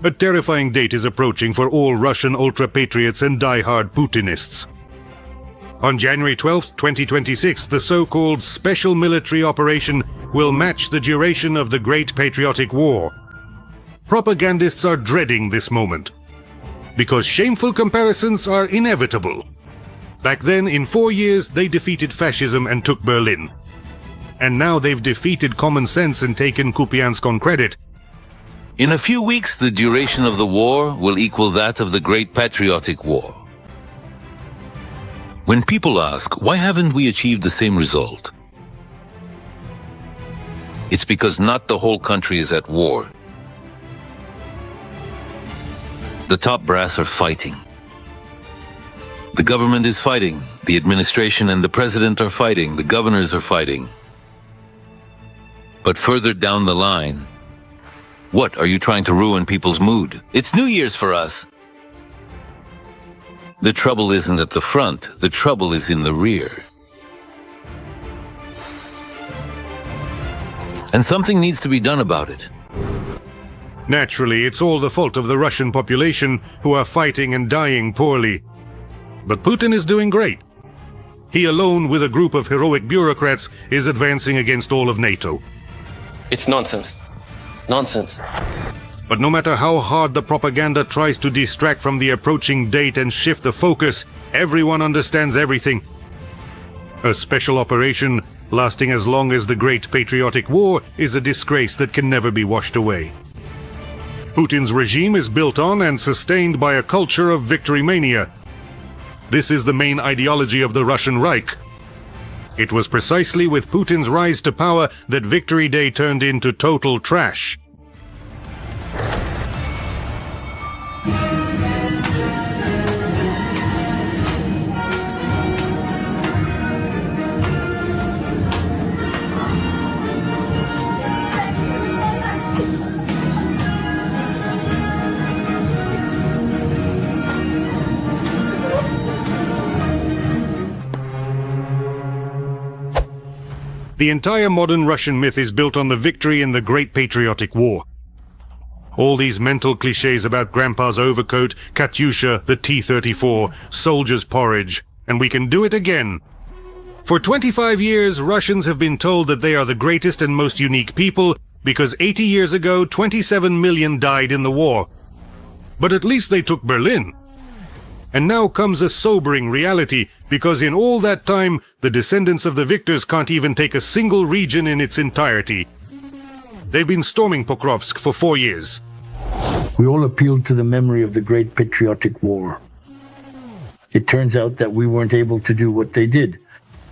A terrifying date is approaching for all Russian ultra-patriots and die-hard Putinists. On January 12, 2026, the so-called Special Military Operation will match the duration of the Great Patriotic War. Propagandists are dreading this moment, because shameful comparisons are inevitable. Back then, in 4 years, they defeated fascism and took Berlin. And now they've defeated common sense and taken Kupiansk on credit. In a few weeks, the duration of the war will equal that of the Great Patriotic War. When people ask, why haven't we achieved the same result? It's because not the whole country is at war. The top brass are fighting. The government is fighting. The administration and the president are fighting. The governors are fighting. But further down the line, what are you trying to ruin people's mood? It's New Year's for us. The trouble isn't at the front. The trouble is in the rear. And something needs to be done about it. Naturally, it's all the fault of the Russian population who are fighting and dying poorly. But Putin is doing great. He alone, with a group of heroic bureaucrats, is advancing against all of NATO. It's nonsense. Nonsense. But no matter how hard the propaganda tries to distract from the approaching date and shift the focus, everyone understands everything. A special operation lasting as long as the Great Patriotic War is a disgrace that can never be washed away. Putin's regime is built on and sustained by a culture of victory mania. This is the main ideology of the Russian Reich. It was precisely with Putin's rise to power that Victory Day turned into total trash. The entire modern Russian myth is built on the victory in the Great Patriotic War. All these mental cliches about Grandpa's overcoat, Katyusha, the T-34, soldier's porridge, and we can do it again. For 25 years, Russians have been told that they are the greatest and most unique people because 80 years ago, 27 million died in the war. But at least they took Berlin. And now comes a sobering reality, because in all that time, the descendants of the victors can't even take a single region in its entirety. They've been storming Pokrovsk for 4 years. We all appealed to the memory of the Great Patriotic War. It turns out that we weren't able to do what they did,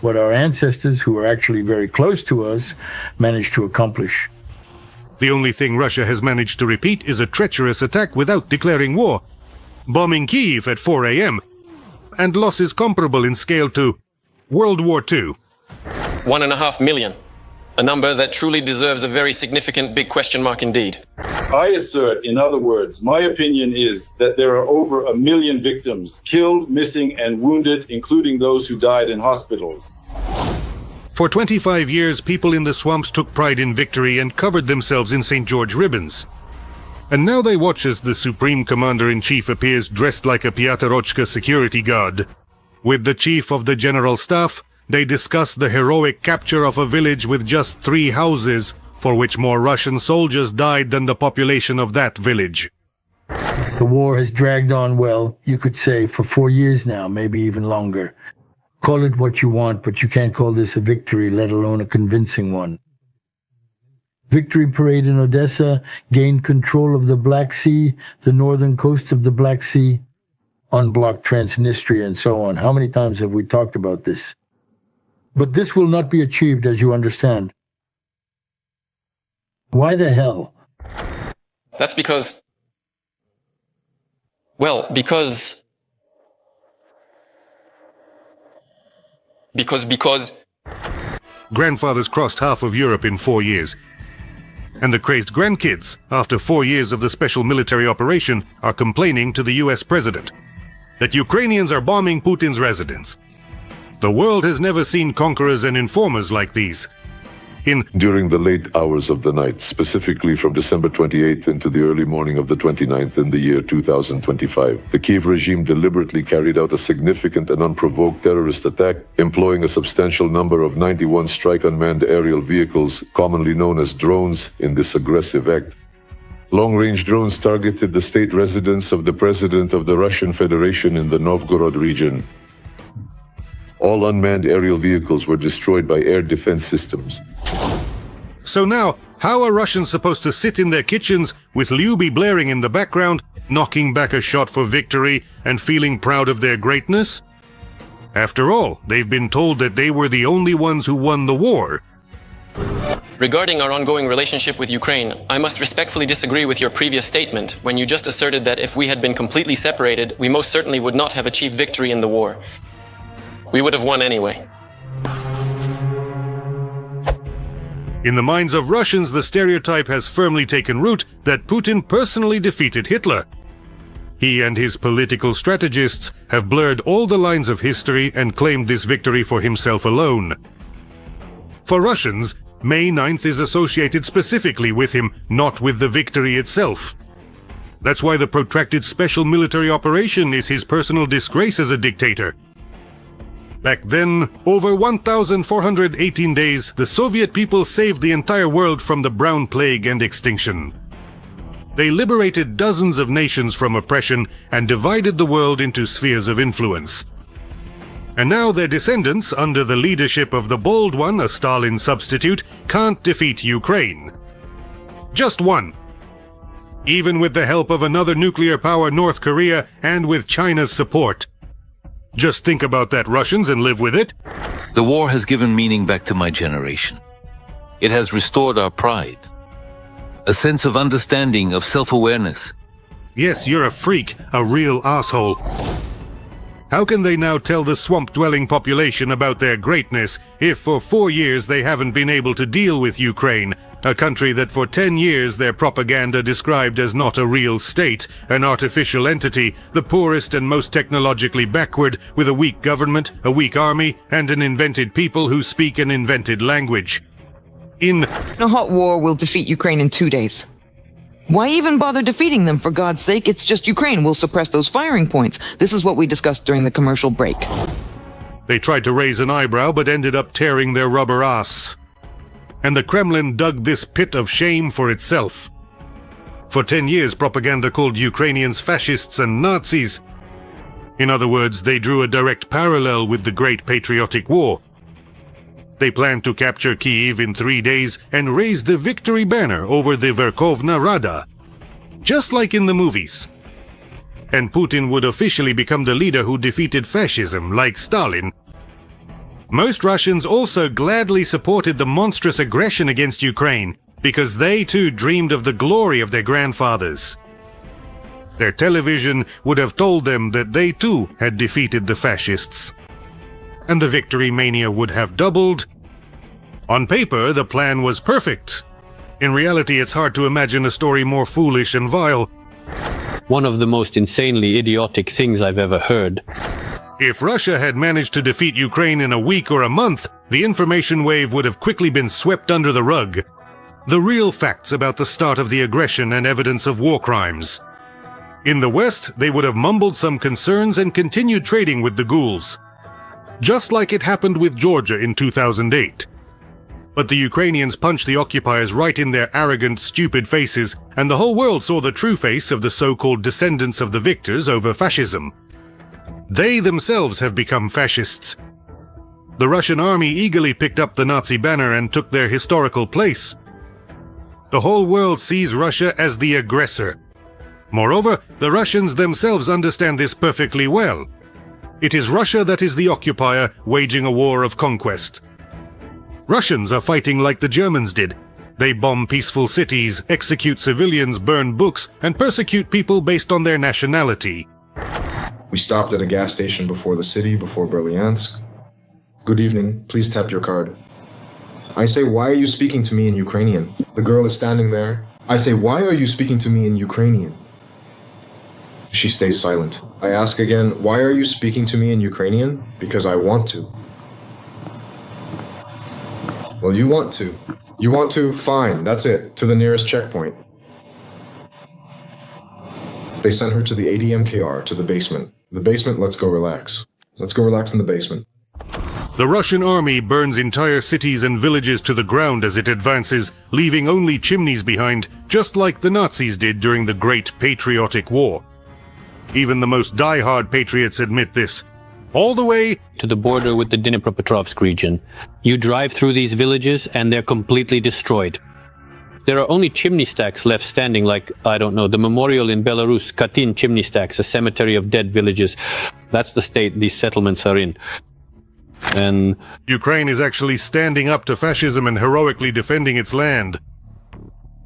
what our ancestors, who are actually very close to us, managed to accomplish. The only thing Russia has managed to repeat is a treacherous attack without declaring war, bombing Kyiv at 4 a.m., and losses comparable in scale to World War II. 1.5 million. A number that truly deserves a very significant big question mark indeed. I assert, in other words, my opinion is that there are over 1 million victims, killed, missing, and wounded, including those who died in hospitals. For 25 years, people in the swamps took pride in victory and covered themselves in St. George ribbons. And now they watch as the Supreme Commander-in-Chief appears dressed like a Piotr security guard. With the Chief of the General Staff, they discuss the heroic capture of a village with just 3 houses, for which more Russian soldiers died than the population of that village. The war has dragged on, well, you could say, for 4 years now, maybe even longer. Call it what you want, but you can't call this a victory, let alone a convincing one. Victory Parade in Odessa gained control of the Black Sea, the northern coast of the Black Sea, unblocked Transnistria, and so on. How many times have we talked about this? But this will not be achieved, as you understand. Why the hell? That's because... Well, because... Grandfathers crossed half of Europe in 4 years. And the crazed grandkids, after 4 years of the special military operation, are complaining to the US president that Ukrainians are bombing Putin's residence. The world has never seen conquerors and informers like these. during the late hours of the night, specifically from December 28th into the early morning of the 29th in the year 2025. The Kiev regime deliberately carried out a significant and unprovoked terrorist attack, employing a substantial number of 91 strike unmanned aerial vehicles, commonly known as drones, in this aggressive act. Long-range drones targeted the state residence of the President of the Russian Federation in the Novgorod region. All unmanned aerial vehicles were destroyed by air defense systems. So now, how are Russians supposed to sit in their kitchens with Lyuby blaring in the background, knocking back a shot for victory and feeling proud of their greatness? After all, they've been told that they were the only ones who won the war. Regarding our ongoing relationship with Ukraine, I must respectfully disagree with your previous statement when you just asserted that if we had been completely separated, we most certainly would not have achieved victory in the war. We would have won anyway. In the minds of Russians, the stereotype has firmly taken root that Putin personally defeated Hitler. He and his political strategists have blurred all the lines of history and claimed this victory for himself alone. For Russians, May 9th is associated specifically with him, not with the victory itself. That's why the protracted special military operation is his personal disgrace as a dictator. Back then, over 1,418 days, the Soviet people saved the entire world from the Brown Plague and extinction. They liberated dozens of nations from oppression and divided the world into spheres of influence. And now their descendants, under the leadership of the bold one, a Stalin substitute, can't defeat Ukraine. Just one. Even with the help of another nuclear power, North Korea, and with China's support. Just think about that, Russians, and live with it. The war has given meaning back to my generation. It has restored our pride, a sense of understanding, of self-awareness. Yes, you're a freak, a real asshole. How can they now tell the swamp-dwelling population about their greatness if for 4 years they haven't been able to deal with Ukraine, a country that for 10 years their propaganda described as not a real state, an artificial entity, the poorest and most technologically backward, with a weak government, a weak army, and an invented people who speak an invented language? In a hot war will defeat Ukraine in 2 days. Why even bother defeating them, for God's sake? It's just Ukraine. We'll suppress those firing points. This is what we discussed during the commercial break. They tried to raise an eyebrow but ended up tearing their rubber ass. And the Kremlin dug this pit of shame for itself. For 10 years, propaganda called Ukrainians fascists and Nazis. In other words, they drew a direct parallel with the Great Patriotic War. They planned to capture Kyiv in 3 days and raise the victory banner over the Verkhovna Rada, just like in the movies. And Putin would officially become the leader who defeated fascism, like Stalin. Most Russians also gladly supported the monstrous aggression against Ukraine, because they too dreamed of the glory of their grandfathers. Their television would have told them that they too had defeated the fascists. And the victory mania would have doubled. On paper, the plan was perfect. In reality, it's hard to imagine a story more foolish and vile. One of the most insanely idiotic things I've ever heard. If Russia had managed to defeat Ukraine in a week or a month, the information wave would have quickly been swept under the rug. The real facts about the start of the aggression and evidence of war crimes. In the West, they would have mumbled some concerns and continued trading with the ghouls. Just like it happened with Georgia in 2008. But the Ukrainians punched the occupiers right in their arrogant, stupid faces, and the whole world saw the true face of the so-called descendants of the victors over fascism. They themselves have become fascists. The Russian army eagerly picked up the Nazi banner and took their historical place. The whole world sees Russia as the aggressor. Moreover, the Russians themselves understand this perfectly well. It is Russia that is the occupier, waging a war of conquest. Russians are fighting like the Germans did. They bomb peaceful cities, execute civilians, burn books, and persecute people based on their nationality. We stopped at a gas station before the city, before Berlyansk. Good evening, please tap your card. I say, why are you speaking to me in Ukrainian? The girl is standing there. I say, why are you speaking to me in Ukrainian? She stays silent. I ask again, why are you speaking to me in Ukrainian? Because I want to. Well, you want to. You want to? Fine, that's it. To the nearest checkpoint. They sent her to the ADMKR, to the basement. The basement, let's go relax. Let's go relax in the basement. The Russian army burns entire cities and villages to the ground as it advances, leaving only chimneys behind, just like the Nazis did during the Great Patriotic War. Even the most die-hard patriots admit this. All the way to the border with the Dnipropetrovsk region. You drive through these villages and they're completely destroyed. There are only chimney stacks left standing, like, I don't know, the memorial in Belarus, Katyn chimney stacks, a cemetery of dead villages. That's the state these settlements are in. And Ukraine is actually standing up to fascism and heroically defending its land.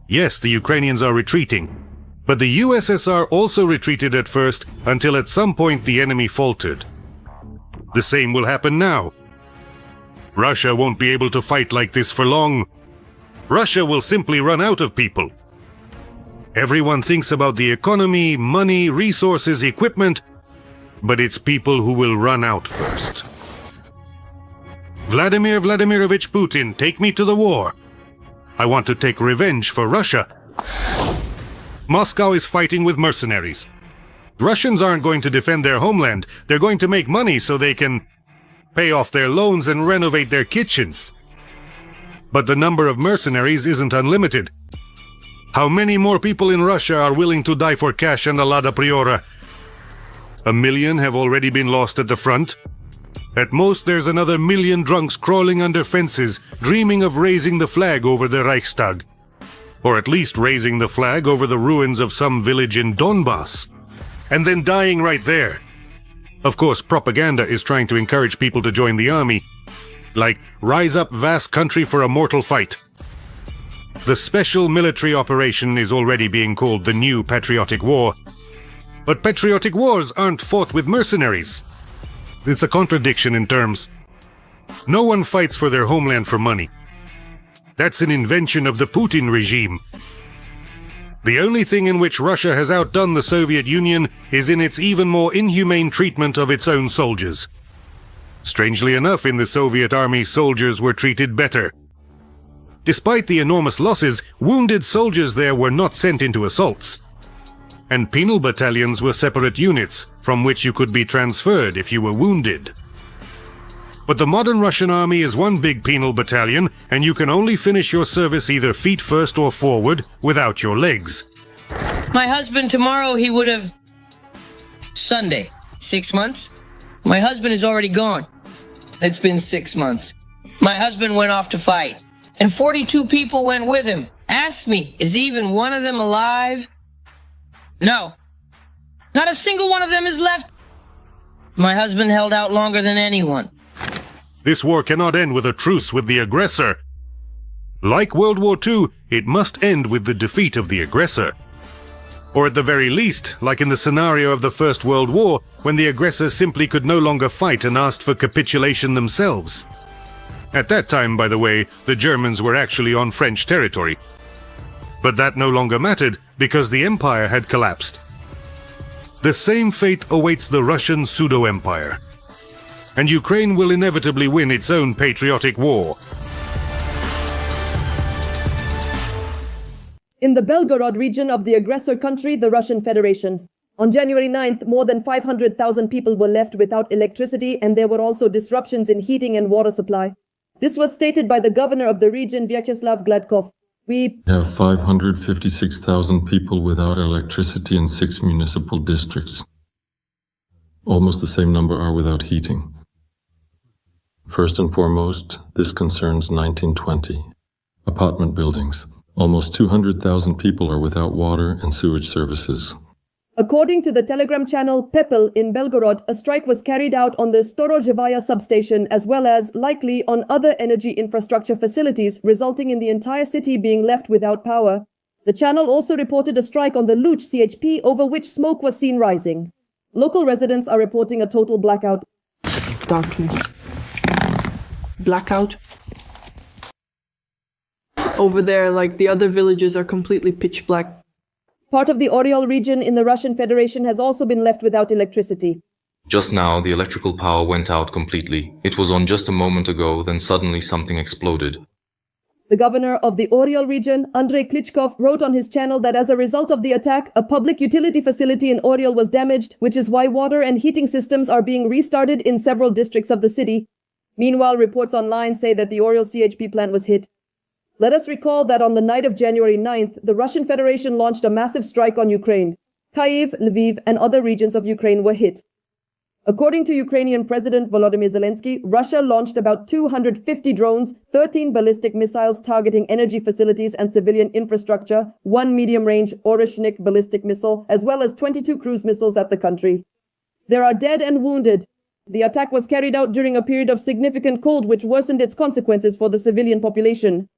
Yes, the Ukrainians are retreating. But the USSR also retreated at first, until at some point the enemy faltered. The same will happen now. Russia won't be able to fight like this for long. Russia will simply run out of people. Everyone thinks about the economy, money, resources, equipment, but it's people who will run out first. Vladimir Vladimirovich Putin, take me to the war. I want to take revenge for Russia. Moscow is fighting with mercenaries. Russians aren't going to defend their homeland. They're going to make money so they can pay off their loans and renovate their kitchens. But the number of mercenaries isn't unlimited. How many more people in Russia are willing to die for cash and a Lada Priora? 1 million have already been lost at the front. At most, there's another 1 million drunks crawling under fences, dreaming of raising the flag over the Reichstag. Or at least raising the flag over the ruins of some village in Donbass. And then dying right there. Of course, propaganda is trying to encourage people to join the army. Like, rise up, vast country, for a mortal fight. The special military operation is already being called the New Patriotic War. But patriotic wars aren't fought with mercenaries. It's a contradiction in terms. No one fights for their homeland for money. That's an invention of the Putin regime. The only thing in which Russia has outdone the Soviet Union is in its even more inhumane treatment of its own soldiers. Strangely enough, in the Soviet army, soldiers were treated better. Despite the enormous losses, wounded soldiers there were not sent into assaults. And penal battalions were separate units, from which you could be transferred if you were wounded. But the modern Russian army is one big penal battalion, and you can only finish your service either feet first or forward, without your legs. My husband, tomorrow he would have... Sunday. 6 months? My husband is already gone. It's been 6 months. My husband went off to fight, and 42 people went with him. Ask me, is even one of them alive? No. Not a single one of them is left. My husband held out longer than anyone. This war cannot end with a truce with the aggressor. Like World War II, it must end with the defeat of the aggressor. Or at the very least, like in the scenario of the First World War, when the aggressor simply could no longer fight and asked for capitulation themselves. At that time, by the way, the Germans were actually on French territory. But that no longer mattered, because the empire had collapsed. The same fate awaits the Russian pseudo-empire. And Ukraine will inevitably win its own patriotic war. In the Belgorod region of the aggressor country, the Russian Federation. On January 9th, more than 500,000 people were left without electricity, and there were also disruptions in heating and water supply. This was stated by the governor of the region, Vyacheslav Gladkov. We have 556,000 people without electricity in 6 municipal districts. Almost the same number are without heating. First and foremost, this concerns 1920. Apartment buildings. Almost 200,000 people are without water and sewage services. According to the Telegram channel Pepel in Belgorod, a strike was carried out on the Storozhevaya substation as well as, likely, on other energy infrastructure facilities, resulting in the entire city being left without power. The channel also reported a strike on the Luch CHP, over which smoke was seen rising. Local residents are reporting a total blackout. Darkness. Blackout. Over there, like the other villages, are completely pitch black. Part of the Oriol region in the Russian Federation has also been left without electricity. Just now, the electrical power went out completely. It was on just a moment ago, then suddenly something exploded. The governor of the Oriol region, Andrei Klitschkov, wrote on his channel that as a result of the attack, a public utility facility in Oriol was damaged, which is why water and heating systems are being restarted in several districts of the city. Meanwhile, reports online say that the Oriol CHP plant was hit. Let us recall that on the night of January 9th, the Russian Federation launched a massive strike on Ukraine. Kyiv, Lviv, and other regions of Ukraine were hit. According to Ukrainian President Volodymyr Zelensky, Russia launched about 250 drones, 13 ballistic missiles targeting energy facilities and civilian infrastructure, 1 medium-range Oreshnik ballistic missile, as well as 22 cruise missiles at the country. There are dead and wounded. The attack was carried out during a period of significant cold which worsened its consequences for the civilian population.